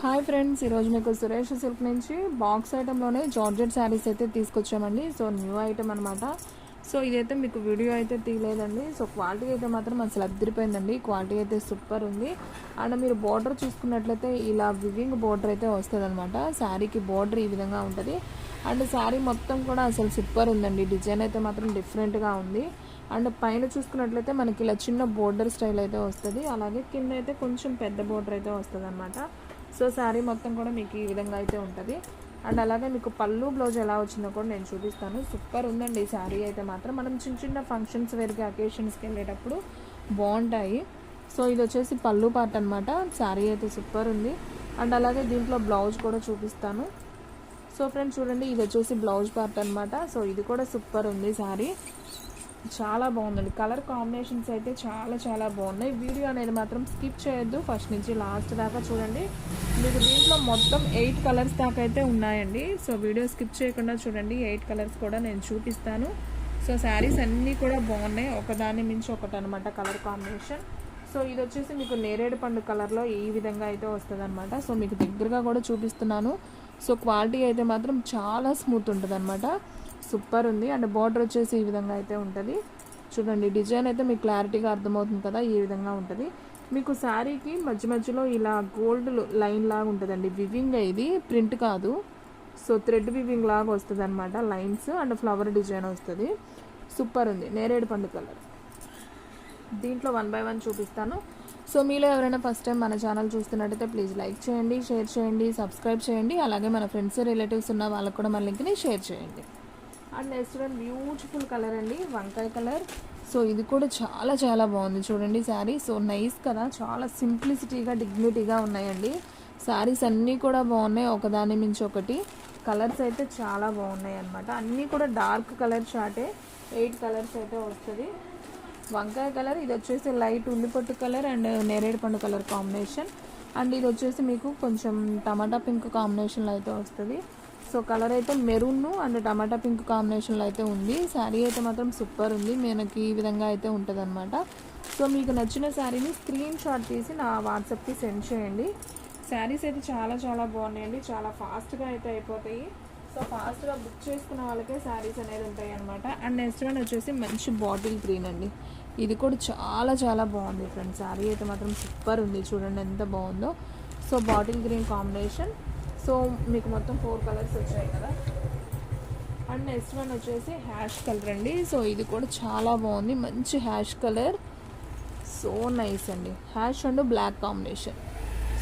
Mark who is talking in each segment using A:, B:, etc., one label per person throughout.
A: Hi friends, ఈరోజు మీకు Suresh silk నుంచి బాక్స్ ఐటెంలోనే జార్జెట్ శారీస్ అయితే తీసుకొచ్చామండి. సో న్యూ ఐటెం అనమాట. సో ఇదైతే మీకు వీడియో అయితే తీయలేదండి. సో క్వాలిటీ అయితే మాత్రం అసలు అద్దరిపోయిందండి. క్వాలిటీ అయితే సూపర్ ఉంది. అండ్ మీరు బోర్డర్ చూసుకున్నట్లయితే ఇలా వివింగ్ బోర్డర్ అయితే వస్తుంది అనమాట. శారీకి బోర్డర్ ఈ విధంగా ఉంటుంది. అండ్ శారీ మొత్తం కూడా అసలు సూపర్ ఉందండి. డిజైన్ అయితే మాత్రం డిఫరెంట్గా ఉంది. అండ్ పైన చూసుకున్నట్లయితే మనకి ఇలా చిన్న బోర్డర్ స్టైల్ అయితే వస్తుంది. అలాగే కింద అయితే కొంచెం పెద్ద బోర్డర్ అయితే వస్తుంది అనమాట. సో శారీ మొత్తం కూడా మీకు ఈ విధంగా అయితే ఉంటుంది. అండ్ అలాగే మీకు పళ్ళు బ్లౌజ్ ఎలా వచ్చిందో కూడా నేను చూపిస్తాను. సూపర్ ఉందండి ఈ శారీ అయితే మాత్రం. మనం చిన్న చిన్న ఫంక్షన్స్ వేర్కి అకేషన్స్కి వెళ్ళేటప్పుడు బాగుంటాయి. సో ఇది వచ్చేసి పళ్ళు పార్ట్ అనమాట. శారీ అయితే సూపర్ ఉంది. అండ్ అలాగే దీంట్లో బ్లౌజ్ కూడా చూపిస్తాను. సో ఫ్రెండ్స్ చూడండి, ఇది వచ్చేసి బ్లౌజ్ పార్ట్ అనమాట. సో ఇది కూడా సూపర్ ఉంది శారీ. చాలా బాగుందండి. కలర్ కాంబినేషన్స్ అయితే చాలా బాగున్నాయి. వీడియో అనేది మాత్రం స్కిప్ చేయొద్దు, ఫస్ట్ నుంచి లాస్ట్ దాకా చూడండి. మీకు దీంట్లో మొత్తం 8 కలర్స్ దాకా అయితే ఉన్నాయండి. సో వీడియో స్కిప్ చేయకుండా చూడండి. 8 కలర్స్ కూడా నేను చూపిస్తాను. సో శారీస్ అన్నీ కూడా బాగున్నాయి, ఒకదాని మించి ఒకటి అనమాట కలర్ కాంబినేషన్. సో ఇది వచ్చేసి మీకు నేరేడు పండు కలర్లో ఈ విధంగా అయితే వస్తుంది అనమాట. సో మీకు దగ్గరగా కూడా చూపిస్తున్నాను. సో క్వాలిటీ అయితే మాత్రం చాలా స్మూత్ ఉంటుంది అనమాట. సూపర్ ఉంది. అండ్ బార్డర్ వచ్చేసి ఈ విధంగా అయితే ఉంటుంది. చూడండి, డిజైన్ అయితే మీకు క్లారిటీగా అర్థమవుతుంది కదా, ఈ విధంగా ఉంటుంది. మీకు శారీకి మధ్యలో ఇలా గోల్డ్ లైన్ లాగా ఉంటుందండి. వివింగ్ ఇది ప్రింట్ కాదు. సో థ్రెడ్ వివింగ్ లాగా వస్తుంది అనమాట. లైన్స్ అండ్ ఫ్లవర్ డిజైన్ వస్తుంది. సూపర్ ఉంది. నేరేడు పండు కలర్. దీంట్లో 1 by 1 చూపిస్తాను. సో మీలో ఎవరైనా ఫస్ట్ టైం మన ఛానల్ చూస్తున్నట్టయితే ప్లీజ్ లైక్ చేయండి, షేర్ చేయండి, సబ్స్క్రైబ్ చేయండి. అలాగే మన ఫ్రెండ్స్ రిలేటివ్స్ ఉన్న వాళ్ళకు కూడా మన లింక్ని షేర్ చేయండి. And next one beautiful colour అండి, వంకాయ కలర్. సో ఇది కూడా చాలా బాగుంది. చూడండి శారీ. సో నైస్ కదా, చాలా సింప్లిసిటీగా డిగ్నిటీగా ఉన్నాయండి. శారీస్ అన్నీ కూడా బాగున్నాయి, ఒకదాని మించి ఒకటి. కలర్స్ అయితే చాలా బాగున్నాయి అనమాట. అన్నీ కూడా డార్క్ కలర్ చార్టే. 8 కలర్స్ అయితే వస్తుంది. వంకాయ కలర్, ఇది వచ్చేసి లైట్ ఉల్లిపొట్టు కలర్ అండ్ నేరేడు పండు కలర్ కాంబినేషన్. అండ్ ఇది వచ్చేసి మీకు కొంచెం టమాటా పింక్ కాంబినేషన్లో అయితే వస్తుంది. సో కలర్ అయితే మెరూన్ అండ్ టమాటా పింక్ కాంబినేషన్లో అయితే ఉంది. శారీ అయితే మాత్రం సూపర్ ఉంది. మనకి ఈ విధంగా అయితే ఉంటుంది అనమాట. సో మీకు నచ్చిన శారీని స్క్రీన్ షాట్ తీసి నా వాట్సాప్కి సెండ్ చేయండి. శారీస్ అయితే చాలా బాగున్నాయండి. చాలా ఫాస్ట్గా అయితే అయిపోతాయి. సో ఫాస్ట్గా బుక్ చేసుకున్న వాళ్ళకే శారీస్ అనేది ఉంటాయి అనమాట. అండ్ నెక్స్ట్ వన్ వచ్చేసి మంచి బాటిల్ గ్రీన్ అండి. ఇది కూడా చాలా బాగుంది ఫ్రెండ్స్. శారీ అయితే మాత్రం సూపర్ ఉంది. చూడండి ఎంత బాగుందో. So bottle green combination. So మీకు మొత్తం 4 కలర్స్ వచ్చాయి కదా. అండ్ నెక్స్ట్ వన్ వచ్చేసి హ్యాష్ కలర్ అండి. సో ఇది కూడా చాలా బాగుంది, మంచి హ్యాష్ కలర్. సో నైస్ అండి. Ash and black combination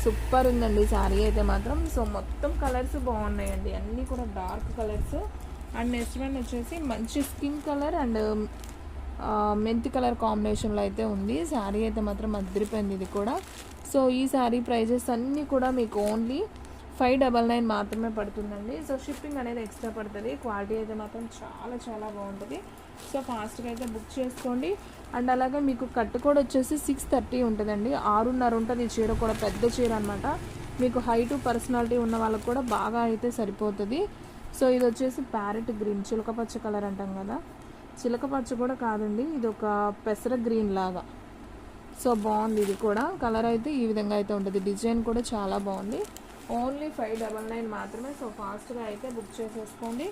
A: super ఉందండి శారీ అయితే మాత్రం. సో మొత్తం కలర్స్ బాగున్నాయండి, అన్నీ కూడా dark colours. And next one వచ్చేసి మంచి స్కిన్ కలర్ అండ్ మెంతి కలర్ కాంబినేషన్లో అయితే ఉంది. శారీ అయితే మాత్రం అదిరిపోయింది ఇది కూడా. సో ఈ శారీ ప్రైజెస్ అన్నీ కూడా మీకు ఓన్లీ 599 మాత్రమే పడుతుందండి. సో షిప్పింగ్ అనేది ఎక్స్ట్రా పడుతుంది. క్వాలిటీ అయితే మాత్రం చాలా బాగుంటుంది. సో ఫాస్ట్గా అయితే బుక్ చేసుకోండి. అండ్ అలాగే మీకు కట్టు కూడా వచ్చేసి 630 ఉంటుందండి. 6.5 ఉంటుంది. చీర కూడా పెద్ద చీర అనమాట. మీకు హైటు పర్సనాలిటీ ఉన్న వాళ్ళకు కూడా బాగా అయితే సరిపోతుంది. సో ఇది వచ్చేసి ప్యారెట్ గ్రీన్, చిలకపచ్చ కలర్ అంటాం కదా. చిలకపచ్చ కూడా కాదండి, ఇది ఒక పెసర గ్రీన్ లాగా. సో బాగుంది ఇది కూడా. కలర్ అయితే ఈ విధంగా అయితే ఉంటుంది. డిజైన్ కూడా చాలా బాగుంది. ఓన్లీ 599 మాత్రమే. సో ఫాస్ట్గా అయితే బుక్ చేసేసుకోండి.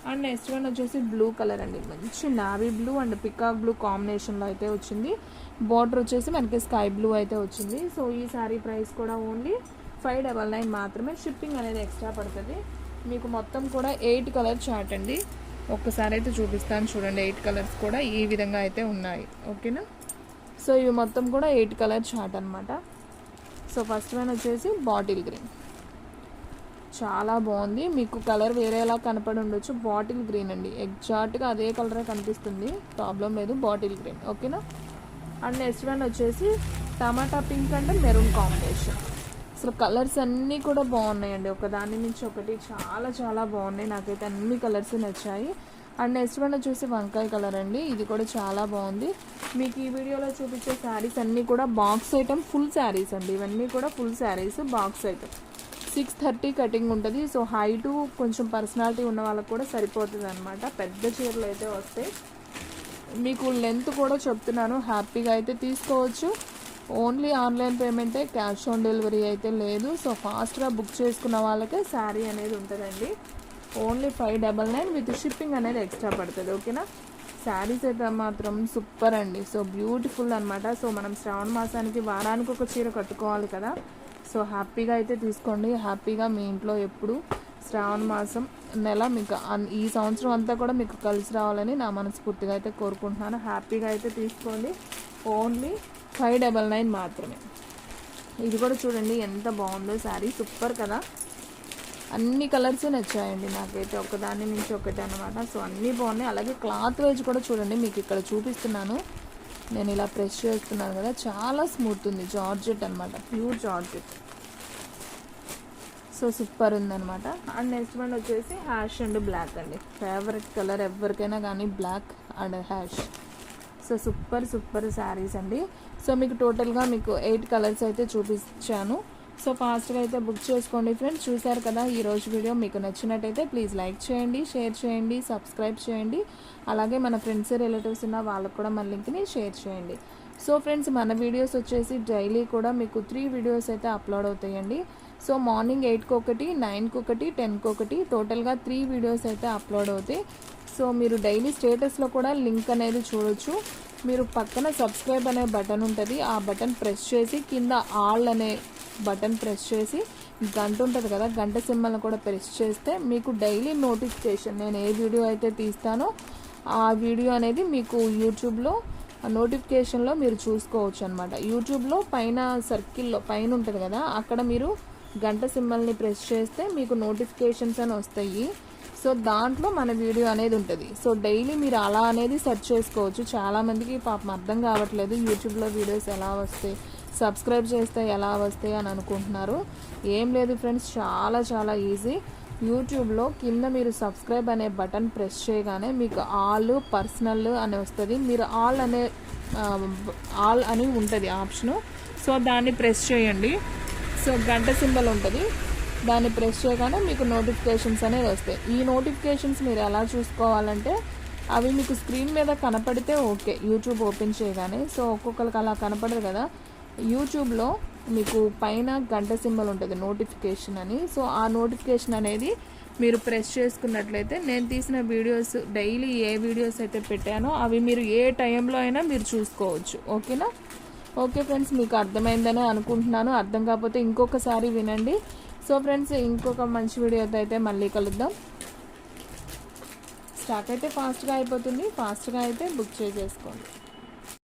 A: అండ్ నెక్స్ట్ వన్ వచ్చేసి బ్లూ కలర్ అండి. మంచి navy blue and peacock blue కాంబినేషన్లో అయితే వచ్చింది. బార్డర్ వచ్చేసి మనకి స్కై బ్లూ అయితే వచ్చింది. సో ఈ శారీ ప్రైస్ కూడా ఓన్లీ 599 మాత్రమే. షిప్పింగ్ అనేది ఎక్స్ట్రా పడుతుంది. మీకు మొత్తం కూడా 8 కలర్ చార్ట్ అండి. ఒక్కసారి అయితే చూపిస్తాను చూడండి. 8 కలర్స్ కూడా ఈ విధంగా అయితే ఉన్నాయి. ఓకేనా. సో ఇవి మొత్తం కూడా 8 కలర్ చార్ట్ అనమాట. సో ఫస్ట్ వన్ వచ్చేసి బాటిల్ గ్రీన్, చాలా బాగుంది. మీకు కలర్ వేరేలా కనపడి ఉండొచ్చు. బాటిల్ గ్రీన్ అండి, ఎగ్జాక్ట్గా అదే కలరే కనిపిస్తుంది, ప్రాబ్లం లేదు. బాటిల్ గ్రీన్ ఓకేనా. అండ్ నెక్స్ట్ వన్ వచ్చేసి టమాటా పింక్ అంటే మెరూన్ కాంబినేషన్. అసలు కలర్స్ అన్నీ కూడా బాగున్నాయండి, ఒకదాని నుంచి ఒకటి చాలా బాగున్నాయి. నాకైతే అన్ని కలర్స్ నచ్చాయి. అండ్ నెక్స్ట్ వన్ వచ్చేసి వంకాయ కలర్ అండి. ఇది కూడా చాలా బాగుంది. మీకు ఈ వీడియోలో చూపించే శారీస్ అన్నీ కూడా బాక్స్ ఐటమ్ ఫుల్ శారీస్ అండి. ఇవన్నీ కూడా full saris box item. 630 cutting ఉంటుంది. సో హైటు కొంచెం పర్సనాలిటీ ఉన్న వాళ్ళకి కూడా సరిపోతుంది అనమాట. పెద్ద చీరలు అయితే వస్తాయి. మీకు లెంత్ కూడా చెప్తున్నాను, హ్యాపీగా అయితే తీసుకోవచ్చు. ఓన్లీ ఆన్లైన్ పేమెంటే, క్యాష్ ఆన్ డెలివరీ అయితే లేదు. సో ఫాస్ట్గా బుక్ చేసుకున్న వాళ్ళకే శారీ అనేది ఉంటుందండి. ఓన్లీ 599 విత్ షిప్పింగ్ అనేది ఎక్స్ట్రా పడుతుంది. ఓకేనా. శారీస్ అయితే మాత్రం సూపర్ అండి. సో బ్యూటిఫుల్ అనమాట. సో మనం శ్రావణ మాసానికి వారానికి ఒక చీర కట్టుకోవాలి కదా. సో హ్యాపీగా అయితే తీసుకోండి. హ్యాపీగా మీ ఇంట్లో ఎప్పుడు శ్రావణ మాసం నెల మీకు ఈ సంవత్సరం అంతా కూడా మీకు కలిసి రావాలని నా మనస్ఫూర్తిగా అయితే కోరుకుంటున్నాను. హ్యాపీగా అయితే తీసుకోండి. ఓన్లీ 599 మాత్రమే. ఇది కూడా చూడండి ఎంత బాగుందో శారీ. సూపర్ కదా. అన్ని కలర్స్ నచ్చాయండి నాకైతే, ఒకదాన్ని మించి ఒకటి అనమాట. సో అన్నీ బాగున్నాయి. అలాగే క్లాత్ వైజ్ కూడా చూడండి, మీకు ఇక్కడ చూపిస్తున్నాను. నేను ఇలా ప్రెస్ చేస్తున్నాను కదా, చాలా స్మూత్ ఉంది. జార్జెట్ అనమాట, ప్యూర్ జార్జెట్. సో సూపర్ ఉందనమాట. అండ్ నెక్స్ట్ వన్ వచ్చేసి హ్యాష్ అండ్ బ్లాక్ అండి. ఫేవరెట్ కలర్ ఎవరికైనా కానీ, black and ash. So super saris అండి. సో మీకు టోటల్గా మీకు 8 కలర్స్ అయితే చూపించాను. సో ఫాస్ట్గా అయితే బుక్ చేసుకోండి ఫ్రెండ్స్. చూసారు కదా ఈరోజు వీడియో. మీకు నచ్చినట్టయితే ప్లీజ్ లైక్ చేయండి, షేర్ చేయండి, సబ్స్క్రైబ్ చేయండి. అలాగే మన ఫ్రెండ్స్ రిలేటివ్స్ ఉన్న వాళ్ళకు కూడా మన లింక్ని షేర్ చేయండి. సో ఫ్రెండ్స్, మన వీడియోస్ వచ్చేసి డైలీ కూడా మీకు 3 వీడియోస్ అయితే అప్లోడ్ అవుతాయండి. సో మార్నింగ్ 8కి ఒకటి, 9కి ఒకటి, 10కి ఒకటి, టోటల్గా 3 వీడియోస్ అయితే అప్లోడ్ అవుతాయి. సో మీరు డైలీ స్టేటస్లో కూడా లింక్ అనేది చూడొచ్చు. మీరు పక్కన సబ్స్క్రైబ్ అనే బటన్ ఉంటుంది, ఆ బటన్ ప్రెస్ చేసి కింద ఆల్ అనే బటన్ ప్రెస్ చేసి గంట ఉంటుంది కదా, గంట సింబల్ని కూడా ప్రెస్ చేస్తే మీకు డైలీ నోటిఫికేషన్, నేను ఏ వీడియో అయితే తీస్తానో ఆ వీడియో అనేది మీకు యూట్యూబ్లో నోటిఫికేషన్లో మీరు చూసుకోవచ్చు అనమాట. యూట్యూబ్లో పైన సర్కిల్లో పైన ఉంటుంది కదా, అక్కడ మీరు గంట సింబల్ని ప్రెస్ చేస్తే మీకు నోటిఫికేషన్స్ అని వస్తాయి. సో దాంట్లో మన వీడియో అనేది ఉంటుంది. సో డైలీ మీరు అలా అనేది సెర్చ్ చేసుకోవచ్చు. చాలామందికి పాపం అర్థం కావట్లేదు యూట్యూబ్లో వీడియోస్ ఎలా వస్తాయి, సబ్స్క్రైబ్ చేస్తే ఎలా వస్తాయి అని అనుకుంటున్నారు. ఏం లేదు ఫ్రెండ్స్, చాలా ఈజీ. యూట్యూబ్లో కింద మీరు సబ్స్క్రైబ్ అనే బటన్ ప్రెస్ చేయగానే మీకు ఆల్, పర్సనల్ అని వస్తుంది. మీరు ఆల్ అని ఉంటుంది ఆప్షను. సో దాన్ని ప్రెస్ చేయండి. సో గంట సింబల్ ఉంటుంది, దాన్ని ప్రెస్ చేయగానే మీకు నోటిఫికేషన్స్ అనేవి వస్తాయి. ఈ నోటిఫికేషన్స్ మీరు ఎలా చూసుకోవాలంటే, అవి మీకు స్క్రీన్ మీద కనపడితే ఓకే యూట్యూబ్ ఓపెన్ చేయగానే. సో ఒక్కొక్కరికి అలా కనపడదు కదా. యూట్యూబ్లో మీకు పైన గంట సింబల్ ఉంటుంది నోటిఫికేషన్ అని. సో ఆ నోటిఫికేషన్ అనేది మీరు ప్రెస్ చేసుకున్నట్లయితే నేను తీసిన వీడియోస్, డైలీ ఏ వీడియోస్ అయితే పెట్టానో అవి మీరు ఏ టైంలో అయినా మీరు చూసుకోవచ్చు. ఓకేనా. ఓకే ఫ్రెండ్స్, మీకు అర్థమైందని అనుకుంటున్నాను. అర్థం కాకపోతే ఇంకొకసారి వినండి. సో ఫ్రెండ్స్, ఇంకొక మంచి వీడియోతో అయితే మళ్ళీ కలుద్దాం. స్టాక్ అయితే ఫాస్ట్గా అయిపోతుంది, ఫాస్ట్గా అయితే బుక్ చేసేసుకోండి.